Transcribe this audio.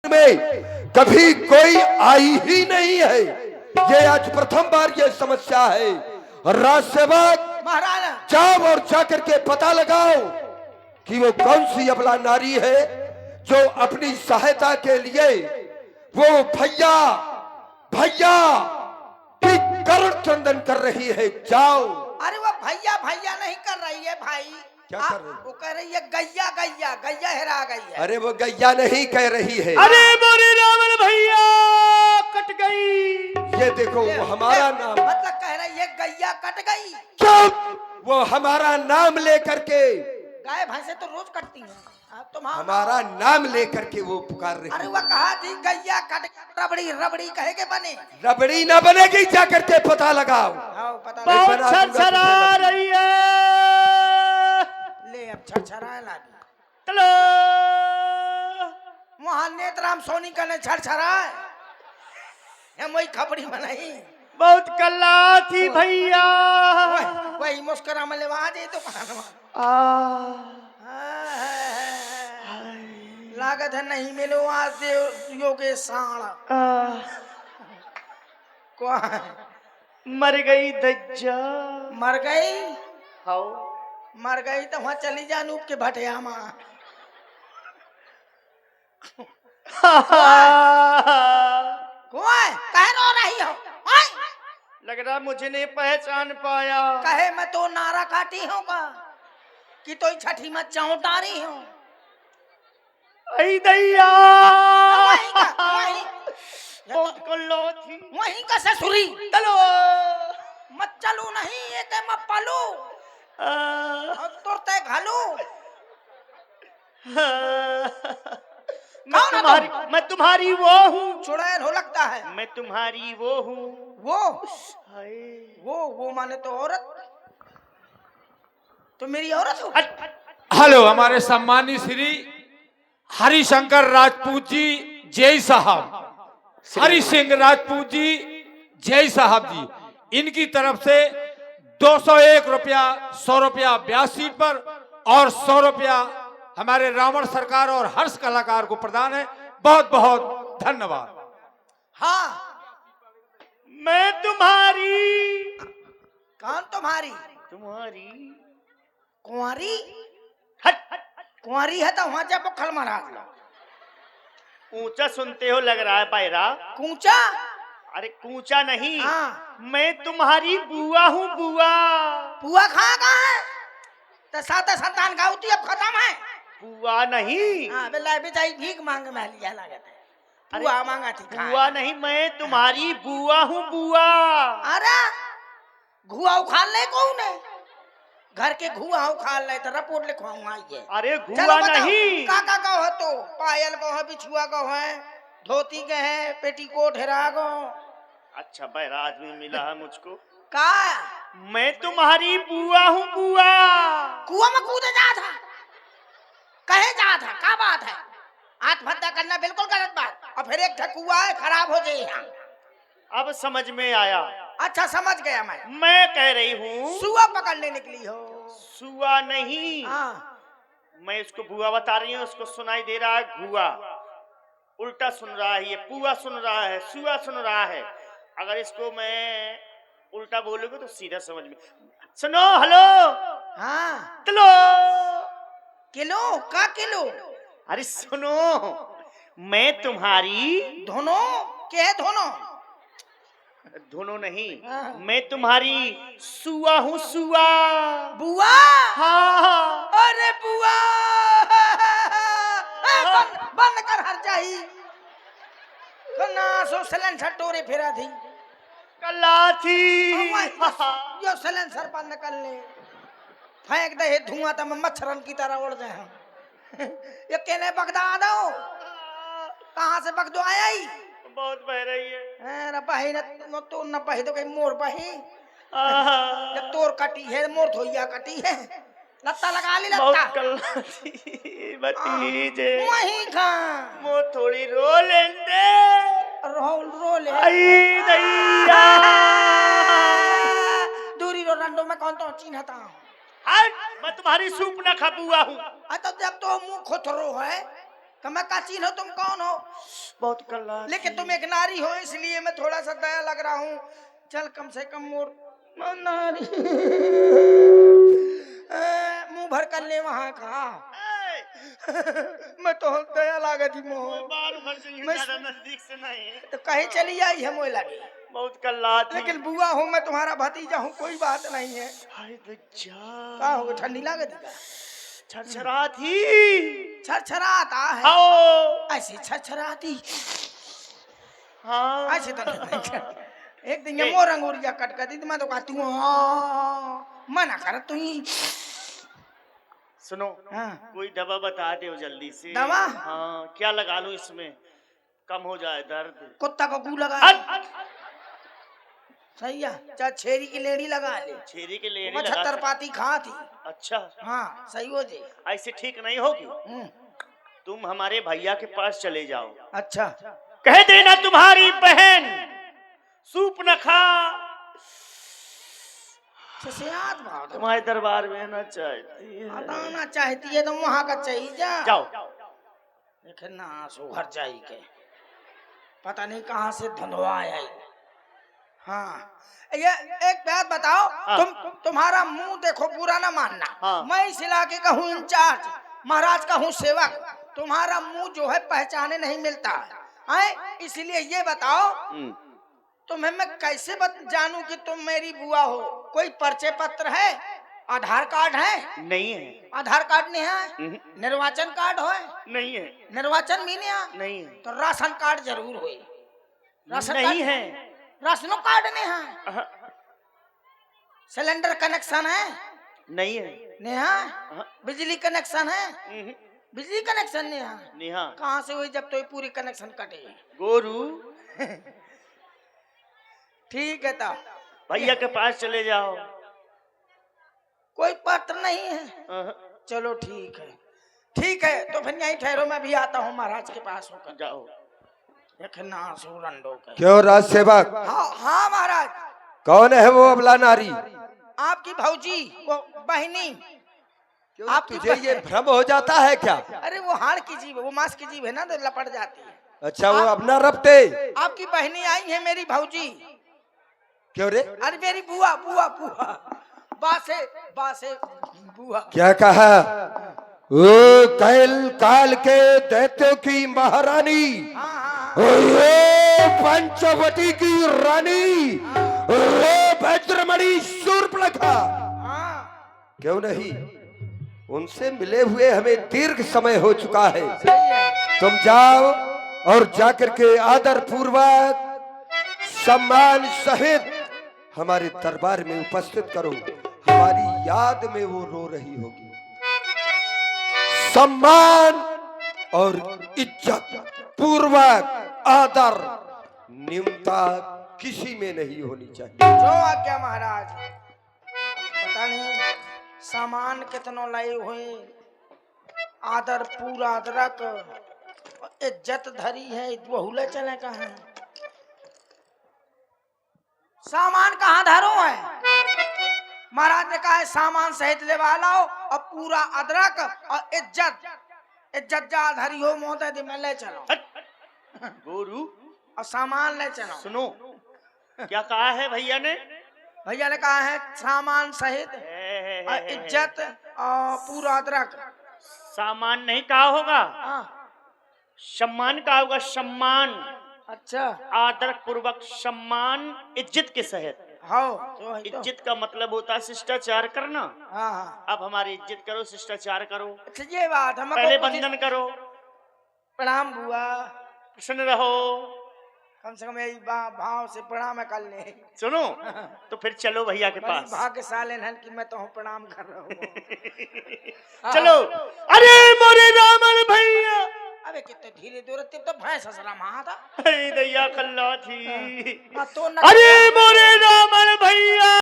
में कभी कोई आई ही नहीं है। ये आज प्रथम बार ये समस्या है। राज सेवक महाराज जाओ और जाकर के पता लगाओ कि वो कौन सी अबला नारी है जो अपनी सहायता के लिए वो भैया भैया की करुण क्रंदन कर रही है। जाओ। अरे वो भैया भैया नहीं कर रही है भाई। क्या कर रही है? वो कह रही है गैया गैया गैया हेरा गई है। अरे वो गैया नहीं कह रही है। अरे मोरे रावण भैया कट गई। ये देखो वो हमारा नाम मतलब कह रही है गैया कट गई। चुप। वो हमारा नाम लेकर के गाय भैंसे तो रोज कटती हैं। हमारा नाम लेकर के वो पुकार रही। अरे वो कहा थी गैया कट रबड़ी रबड़ी कहे के बने। रबड़ी ना बनेगी, जाकर के पता लगाओ। पता बहुत छरछरा रही है। ले अब छरछरा ला चलो वहां नेतराम सोनी का ने छरछरा है वही खपड़ी बनाई। बहुत कल्ला थी भैया। वही मुस्कुरा मले वहां जे तो लागत है नहीं मिलो आज देव योगेश साण मर गई धज्जा। मर गई। हाउ मर गई तो वहां चली जा नूप के भटिया मां। कहे रो रही हो? लग रहा मुझे नहीं पहचान पाया। कहे मैं तो नारा काटी हूँ का कि तो छठी में चौटारी हूँ। आई दैया बहुत कल्लो थी। वहीं का ससुरी। चलो मत चलू नहीं ये के मत पालू और तुरते घालू। मैं तुम्हारी वो हूँ। चुड़ैल हो लगता है। मैं तुम्हारी वो हूँ। वो माने तो औरत। तो मेरी औरत हो। हेलो हमारे सम्मानित श्री हरिशंकर राजपूत जी जय साहब, हरि सिंह राजपूत जी जय साहब जी, इनकी तरफ से 201 रुपया 100 रुपया ब्याज सीट पर और 100 रुपया हमारे रावण सरकार और हर्ष कलाकार को प्रदान है। बहुत बहुत धन्यवाद। हाँ मैं तुम्हारी। कौन तुम्हारी? तुम्हारी कुंवारी। हट कुंवारी है तो वहां जा बखल मारा। ऊंचा सुनते हो लग रहा है पैरा। कूचा? अरे कूचा नहीं। हाँ। मैं तुम्हारी बुआ हूँ। बुआ बुआ कहाँ है? तो साता संतान गाउती अब खत्म है। बुआ नहीं। हाँ बेला बेचाई भीख मांग में लिया लागत है। बुआ मांगा थी। बुआ नहीं, मैं तुम्हारी बुआ हूँ। बुआ। अरे घुआ उखाड़ ले कौन है? घर के घुआ उखाड़ ले तो रिपोर्ट लिखवाऊं आइए। अरे घुआ नहीं। काका का हो तो पायल का है, बिछुआ का है, धोती के है, पेटीकोट हेरा गो। अच्छा बहरा आदमी मिला है मुझको। का मैं तुम्हारी बुआ हूँ। बुआ कुआं में कूदे जा था। कहे जा था का बात है? आत्महत्या करना बिल्कुल गलत बात। और फिर एक ठकुआ है खराब हो जाए यहाँ। अब समझ में आया। अच्छा समझ गया मैं कह रही हूँ सुआ पकड़ने निकली हो। सुआ नहीं। हाँ। मैं इसको बुआ बता रही हूँ, उसको सुनाई दे रहा है घुआ। उल्टा सुन रहा है, ये पुआ सुन रहा है, सुआ सुन रहा है। अगर इसको मैं उल्टा बोलूंगा तो सीधा समझ में। सुनो हेलो। हाँ चलो किलो का किलो। अरे सुनो, मैं तुम्हारी दोनों के दोनों दोनों नहीं। हाँ। मैं तुम्हारी सुआ हूँ। सुआ बुआ। हाँ। अरे बुआ बंद कर हर जाही कन्ना सो सिलेंसर टोरे फेरा थी कल्ला थी। यो सिलेंसर बंद कर ले। फेंक दे धुआं तो मच्छरन की तरह उड़ जाए। ये केने बगदा दो। कहाँ से बगदो आया ही? बहुत बह रही है। न बही न तो न बही तो कहीं मोर बही। जब तोर कटी है मोर धोइया कटी है। लत्ता लगा ली लत्ता। बहुत कल्ला थी भतीजे। वहीं खा मो थोड़ी रो लेंदे। रो ले। आई दैया दूरी रो रंडो में कौन तो चिन्हता हूँ। मैं तुम्हारी सूप न खा बुआ हूँ। तो जब तो मुंह खोथरो है तो मैं का चिन्ह तुम कौन हो? बहुत कल्ला थी। लेकिन तुम एक नारी हो इसलिए मैं थोड़ा सा दया लग रहा हूँ। चल कम से कम मोर नारी मुंह भर कर ले वहां का। मैं तो दया लागत ही मोह। बार भर चाहिए, मैं- ज्यादा नजदीक से नहीं। तो कहीं चली आई है मोह लगी। बहुत कल्ला थी। लेकिन बुआ हूँ मैं, तुम्हारा भतीजा हूँ, कोई बात नहीं है। हाय दज्जा, का हो ठंडी लागत है? छरछरा थी। छरछराता है आओ। ऐसे छरछराती हाँ ऐसे तो नहीं। एक दिन ये मोर अंगूरिया कट कर दी तो मैं तो कहती हूँ मना कर तू ही। सुनो, हाँ। कोई दवा बता दो जल्दी से। दवा? हाँ, क्या लगा लूं इसमें कम हो जाए दर्द? कुत्ता को गू लगा हट! सही है। चाहे छेरी की लेड़ी लगा ले, छेरी के लेड़ी वो लगा 76 पाती खा थी। अच्छा, हाँ सही हो जी। ऐसे ठीक नहीं होगी। तुम हमारे भैया के पास चले जाओ, अच्छा कह देना तुम्हारी बहन सूप न खा, ससियात बात तुम्हारे दरबार में आना चाहती है। आना चाहती है तो वहां का चाहिए जा। जाओ। देखे ना सुघर चाहिए के पता नहीं कहाँ से धंधवा आई। हाँ ये एक बात बताओ। हाँ। तुम्हारा मुंह देखो, पूरा ना मानना। हाँ। मैं इस इलाके का हूँ इंचार्ज, महाराज का हूँ सेवक। तुम्हारा मुंह जो है पहचाने नहीं मिलता है, इसलिए ये बताओ तुम्हें मैं कैसे जानूं कि तुम मेरी बुआ हो? कोई परिचय पत्र है, आधार कार्ड है? नहीं है। आधार कार्ड नहीं है? निर्वाचन कार्ड है? नहीं है। निर्वाचन भी नहीं है? नहीं है। तो राशन कार्ड जरूर हो। राशन नहीं कार्ड है। राशनो कार्ड नहीं है? सिलेंडर कनेक्शन है? नहीं है। नहीं है? बिजली कनेक्शन है? बिजली कनेक्शन नहीं है? नेहा कहाँ से हुई जब तो ये पूरी कनेक्शन कटे? गोरू, ठीक है तब भैया के पास चले जाओ। कोई पत्र नहीं है? चलो ठीक है, ठीक है। तो फिर यहीं ठहरो, मैं भी आता हूँ महाराज के पास होकर। जाओ। देखना सूरंडो के। क्यों राज सेवक, हाँ हाँ महाराज। कौन है वो अबला नारी? आपकी भौजी, वो बहनी। क्यों आपकी तुझे ये भ्रम हो जाता है क्या? अरे वो हाड़ की जीभ है, वो मांस की जीभ है ना, तो लपट जाती है। अच्छा वो अब ना रपटे। आपकी बहनी आई है, मेरी भौजी। क्यों रे? अरे मेरी बुआ बुआ बुआ बासे बासे बुआ। क्या कहा? ओ कैल काल के दैत्यों की महारानी, हाँ हाँ ओ पंचवटी की रानी, ओ भद्रमणि शूर्पणखा। हाँ क्यों नहीं, उनसे मिले हुए हमें दीर्घ समय हो चुका है। सही है। तुम जाओ और जाकर के आदर पूर्वक सम्मान सहित हमारे दरबार में उपस्थित करो। हमारी याद में वो रो रही होगी। सम्मान और इज्जत पूर्वक आदर न्यूनता किसी में नहीं होनी चाहिए। जो आज्ञा महाराज। पता नहीं सामान कितनो लाए हुए, आदर पूरा अदरक, इज्जत धरी है, बहुले चले कहाँ? सामान कहाँ धरो है? महाराज ने कहा है सामान सहित ले वालाओ, और पूरा अदरक और इज्जत जा धरी हो मोहते में ले चलो। गोरू, और सामान ले चलो। सुनो, क्या कहा है भैया ने? भैया ने कहा है सामान सहित और इज्जत और पूरा अदरक। सामान नहीं कहा होगा, हाँ सम्मान कहा होगा। सम्मान, अच्छा आदर पूर्वक सम्मान, इज्जत के सहित। हाँ तो है तो। इज्जत का मतलब होता है शिष्टाचार करना। हाँ हाँ अब हमारी इज्जत करो, शिष्टाचार करो, अच्छा ये बात हम पहले बंधन करो, प्रणाम बुआ। प्रसन्न रहो। कम से कम यही भाव से प्रणाम कर ले। सुनो, तो फिर चलो भैया के बड़ी पास। भाग्यशाली है कि मैं तो प्रणाम कर रहा हूँ। चलो। अरे मोरे रामल भैया, अबे कितने धीरे धीरे, तो भैंस हसरा महा था। अरे दैया कल्ला थी। तो अरे मोरे रामल भैया।